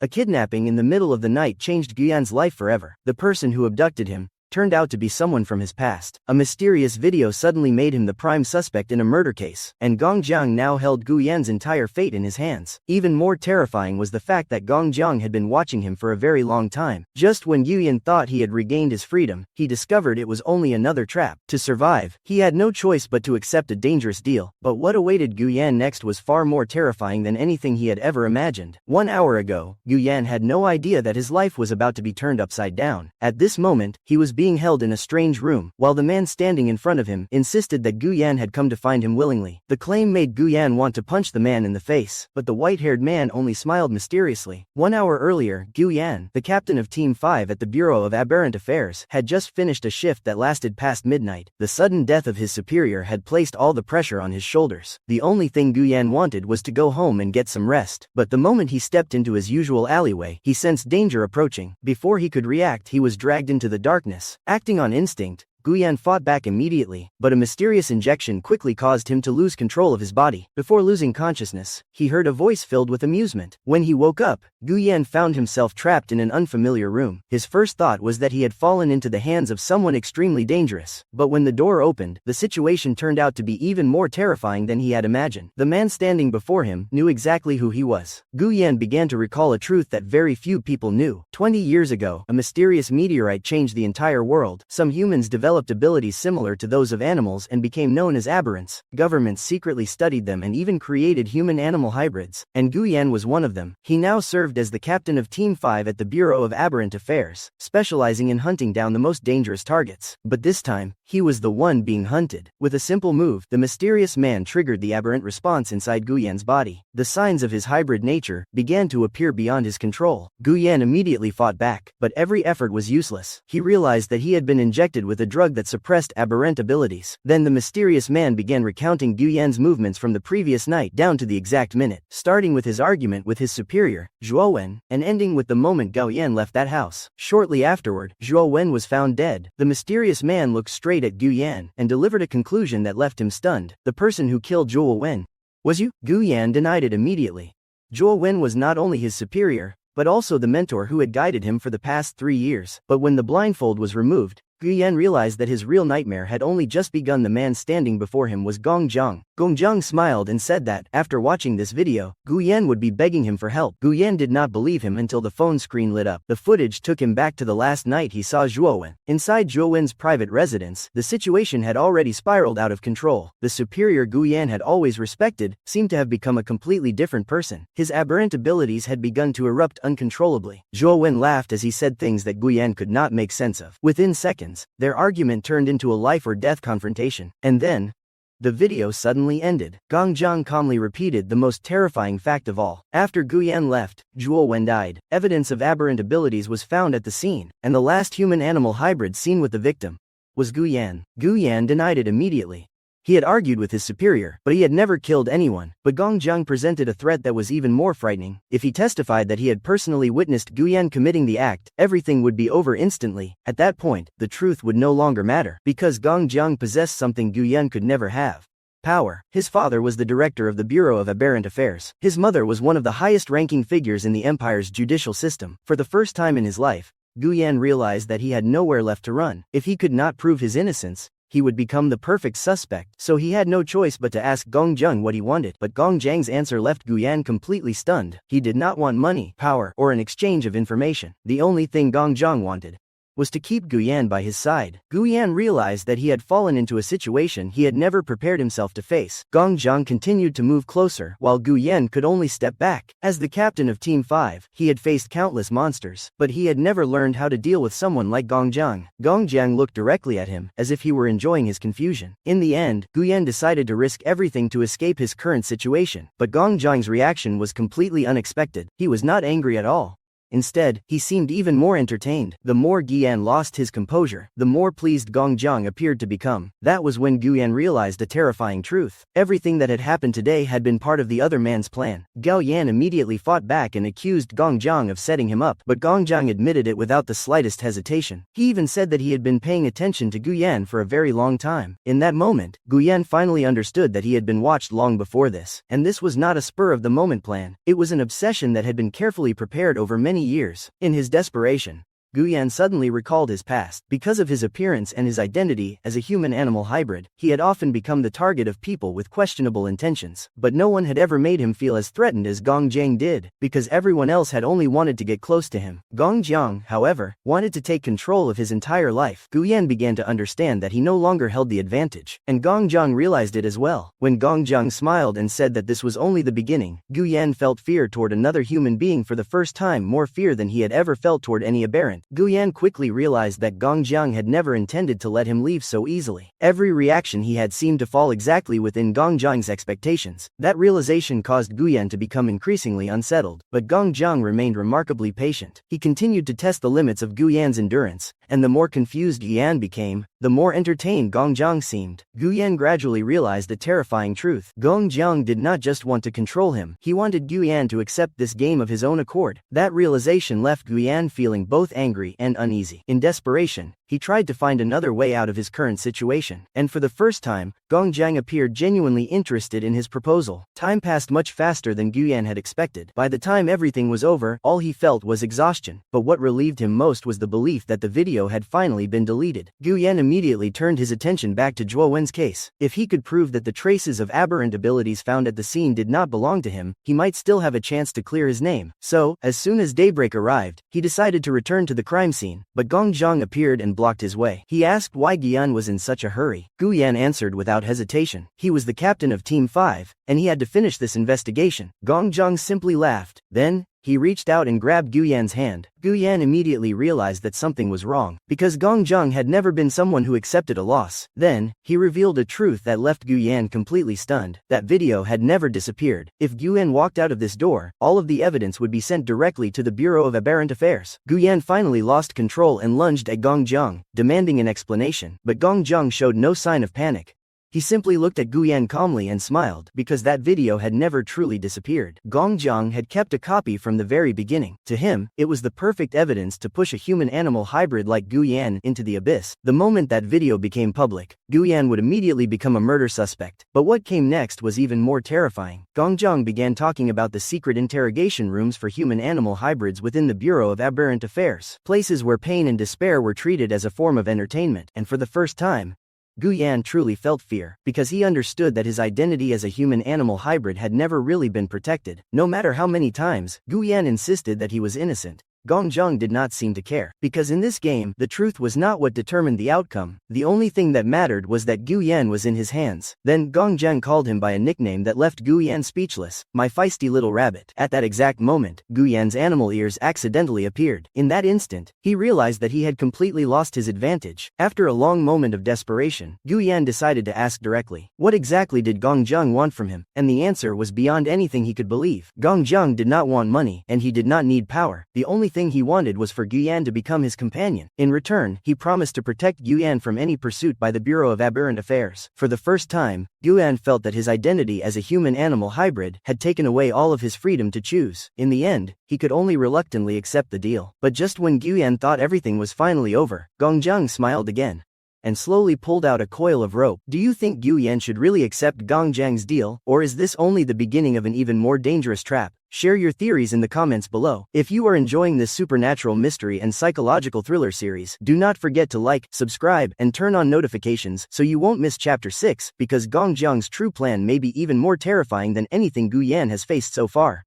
A kidnapping in the middle of the night changed Guyan's life forever. The person who abducted him turned out to be someone from his past. A mysterious video suddenly made him the prime suspect in a murder case, and Gong Jiang now held Guyan's entire fate in his hands. Even more terrifying was the fact that Gong Jiang had been watching him for a very long time. Just when Guyan thought he had regained his freedom, he discovered it was only another trap. To survive, he had no choice but to accept a dangerous deal. But what awaited Guyan next was far more terrifying than anything he had ever imagined. 1 hour ago, Guyan had no idea that his life was about to be turned upside down. At this moment, he was being held in a strange room, while the man standing in front of him insisted that Guyan had come to find him willingly. The claim made Guyan want to punch the man in the face, but the white-haired man only smiled mysteriously. 1 hour earlier, Guyan, the captain of Team 5 at the Bureau of Aberrant Affairs, had just finished a shift that lasted past midnight. The sudden death of his superior had placed all the pressure on his shoulders. The only thing Guyan wanted was to go home and get some rest, but the moment he stepped into his usual alleyway, he sensed danger approaching. Before he could react, he was dragged into the darkness. Acting on instinct, Guyan fought back immediately, but a mysterious injection quickly caused him to lose control of his body. Before losing consciousness, he heard a voice filled with amusement. When he woke up, Guyan found himself trapped in an unfamiliar room. His first thought was that he had fallen into the hands of someone extremely dangerous, but when the door opened, the situation turned out to be even more terrifying than he had imagined. The man standing before him knew exactly who he was. Guyan began to recall a truth that very few people knew. 20 years ago, a mysterious meteorite changed the entire world. Some humans developed abilities similar to those of animals and became known as Aberrants. Governments secretly studied them and even created human-animal hybrids, and Guyan was one of them. He now served as the captain of Team 5 at the Bureau of Aberrant Affairs, specializing in hunting down the most dangerous targets. But this time, he was the one being hunted. With a simple move, the mysterious man triggered the aberrant response inside Guyan's body. The signs of his hybrid nature began to appear beyond his control. Guyan immediately fought back, but every effort was useless. He realized that he had been injected with a drug that suppressed aberrant abilities. Then the mysterious man began recounting Guyan's movements from the previous night down to the exact minute, starting with his argument with his superior, Zhuo Wen, and ending with the moment Guyan left that house. Shortly afterward, Zhuo Wen was found dead. The mysterious man looked straight at Guyan and delivered a conclusion that left him stunned. The person who killed Zhuo Wen was you? Guyan denied it immediately. Zhuo Wen was not only his superior, but also the mentor who had guided him for the past 3 years. But when the blindfold was removed, Guyan realized that his real nightmare had only just begun. The man standing before him was Gong Jiang. Gong Jiang smiled and said that, after watching this video, Guyan would be begging him for help. Guyan did not believe him until the phone screen lit up. The footage took him back to the last night he saw Zhuo Wen. Inside Zhuo Wen's private residence, the situation had already spiraled out of control. The superior Guyan had always respected seemed to have become a completely different person. His aberrant abilities had begun to erupt uncontrollably. Zhuo Wen laughed as he said things that Guyan could not make sense of. Within seconds, their argument turned into a life-or-death confrontation. And then, the video suddenly ended. Gong Jiang calmly repeated the most terrifying fact of all. After Guyan left, Zhuo Wen died. Evidence of aberrant abilities was found at the scene, and the last human-animal hybrid seen with the victim was Guyan. Guyan denied it immediately. He had argued with his superior, but he had never killed anyone. But Gong Jiang presented a threat that was even more frightening. If he testified that he had personally witnessed Guyan committing the act, everything would be over instantly. At that point, the truth would no longer matter, because Gong Jiang possessed something Guyan could never have: power. His father was the director of the Bureau of Aberrant Affairs. His mother was one of the highest-ranking figures in the empire's judicial system. For the first time in his life, Guyan realized that he had nowhere left to run. If he could not prove his innocence, he would become the perfect suspect. So he had no choice but to ask Gong Jiang what he wanted. But Gong Jiang's answer left Guyan completely stunned. He did not want money, power, or an exchange of information. The only thing Gong Jiang wanted was to keep Guyan by his side. Guyan realized that he had fallen into a situation he had never prepared himself to face. Gong Jiang continued to move closer, while Guyan could only step back. As the captain of Team 5, he had faced countless monsters, but he had never learned how to deal with someone like Gong Jiang. Gong Jiang looked directly at him, as if he were enjoying his confusion. In the end, Guyan decided to risk everything to escape his current situation, but Gong Jiang's reaction was completely unexpected. He was not angry at all. Instead, he seemed even more entertained. The more Guyan lost his composure, the more pleased Gong Jiang appeared to become. That was when Guyan realized a terrifying truth. Everything that had happened today had been part of the other man's plan. Gao Yan immediately fought back and accused Gong Jiang of setting him up, but Gong Jiang admitted it without the slightest hesitation. He even said that he had been paying attention to Guyan for a very long time. In that moment, Guyan finally understood that he had been watched long before this, and this was not a spur-of-the-moment plan. It was an obsession that had been carefully prepared over many years. In his desperation, Guyan suddenly recalled his past. Because of his appearance and his identity as a human-animal hybrid, he had often become the target of people with questionable intentions. But no one had ever made him feel as threatened as Gong Jiang did, because everyone else had only wanted to get close to him. Gong Jiang, however, wanted to take control of his entire life. Guyan began to understand that he no longer held the advantage, and Gong Jiang realized it as well. When Gong Jiang smiled and said that this was only the beginning, Guyan felt fear toward another human being for the first time, more fear than he had ever felt toward any aberrant. Guyan quickly realized that Gong Jiang had never intended to let him leave so easily. Every reaction he had seemed to fall exactly within Gong Jiang's expectations. That realization caused Guyan to become increasingly unsettled, but Gong Jiang remained remarkably patient. He continued to test the limits of Guyan's endurance, and the more confused Guyan became, the more entertained Gong Jiang seemed. Guyan gradually realized a terrifying truth. Gong Jiang did not just want to control him, he wanted Guyan to accept this game of his own accord. That realization left Guyan feeling both angry and uneasy. In desperation, he tried to find another way out of his current situation, and for the first time, Gong Jiang appeared genuinely interested in his proposal. Time passed much faster than Guyan had expected. By the time everything was over, all he felt was exhaustion, but what relieved him most was the belief that the video had finally been deleted. Guyan immediately turned his attention back to Zhuo Wen's case. If he could prove that the traces of aberrant abilities found at the scene did not belong to him, he might still have a chance to clear his name. So, as soon as daybreak arrived, he decided to return to the crime scene, but Gong Jiang appeared and blocked his way. He asked why Guyan was in such a hurry. Guyan answered without hesitation. He was the captain of Team 5, and he had to finish this investigation. Gong Jiang simply laughed. Then, he reached out and grabbed Guyan's hand. Guyan immediately realized that something was wrong, because Gong Jiang had never been someone who accepted a loss. Then, he revealed a truth that left Guyan completely stunned. That video had never disappeared. If Guyan walked out of this door, all of the evidence would be sent directly to the Bureau of Aberrant Affairs. Guyan finally lost control and lunged at Gong Jiang, demanding an explanation, but Gong Jiang showed no sign of panic. He simply looked at Guyan calmly and smiled, because that video had never truly disappeared. Gong Jiang had kept a copy from the very beginning. To him, it was the perfect evidence to push a human-animal hybrid like Guyan into the abyss. The moment that video became public, Guyan would immediately become a murder suspect. But what came next was even more terrifying. Gong Jiang began talking about the secret interrogation rooms for human-animal hybrids within the Bureau of Aberrant Affairs, places where pain and despair were treated as a form of entertainment. And for the first time, Guyan truly felt fear, because he understood that his identity as a human-animal hybrid had never really been protected. No matter how many times Guyan insisted that he was innocent, Gong Jiang did not seem to care, because in this game, the truth was not what determined the outcome. The only thing that mattered was that Guyan was in his hands. Then Gong Jiang called him by a nickname that left Guyan speechless, "My feisty little rabbit." At that exact moment, Guyan's animal ears accidentally appeared. In that instant, he realized that he had completely lost his advantage. After a long moment of desperation, Guyan decided to ask directly, what exactly did Gong Jiang want from him? And the answer was beyond anything he could believe. Gong Jiang did not want money, and he did not need power. The only thing he wanted was for Guyan to become his companion. In return, he promised to protect Guyan from any pursuit by the Bureau of Aberrant Affairs. For the first time, Guyan felt that his identity as a human-animal hybrid had taken away all of his freedom to choose. In the end, he could only reluctantly accept the deal. But just when Guyan thought everything was finally over, Gong Jiang smiled again and slowly pulled out a coil of rope. Do you think Guyan should really accept Gong Jiang's deal, or is this only the beginning of an even more dangerous trap? Share your theories in the comments below. If you are enjoying this supernatural mystery and psychological thriller series, do not forget to like, subscribe, and turn on notifications so you won't miss Chapter 6, because Gong Jiang's true plan may be even more terrifying than anything Guyan has faced so far.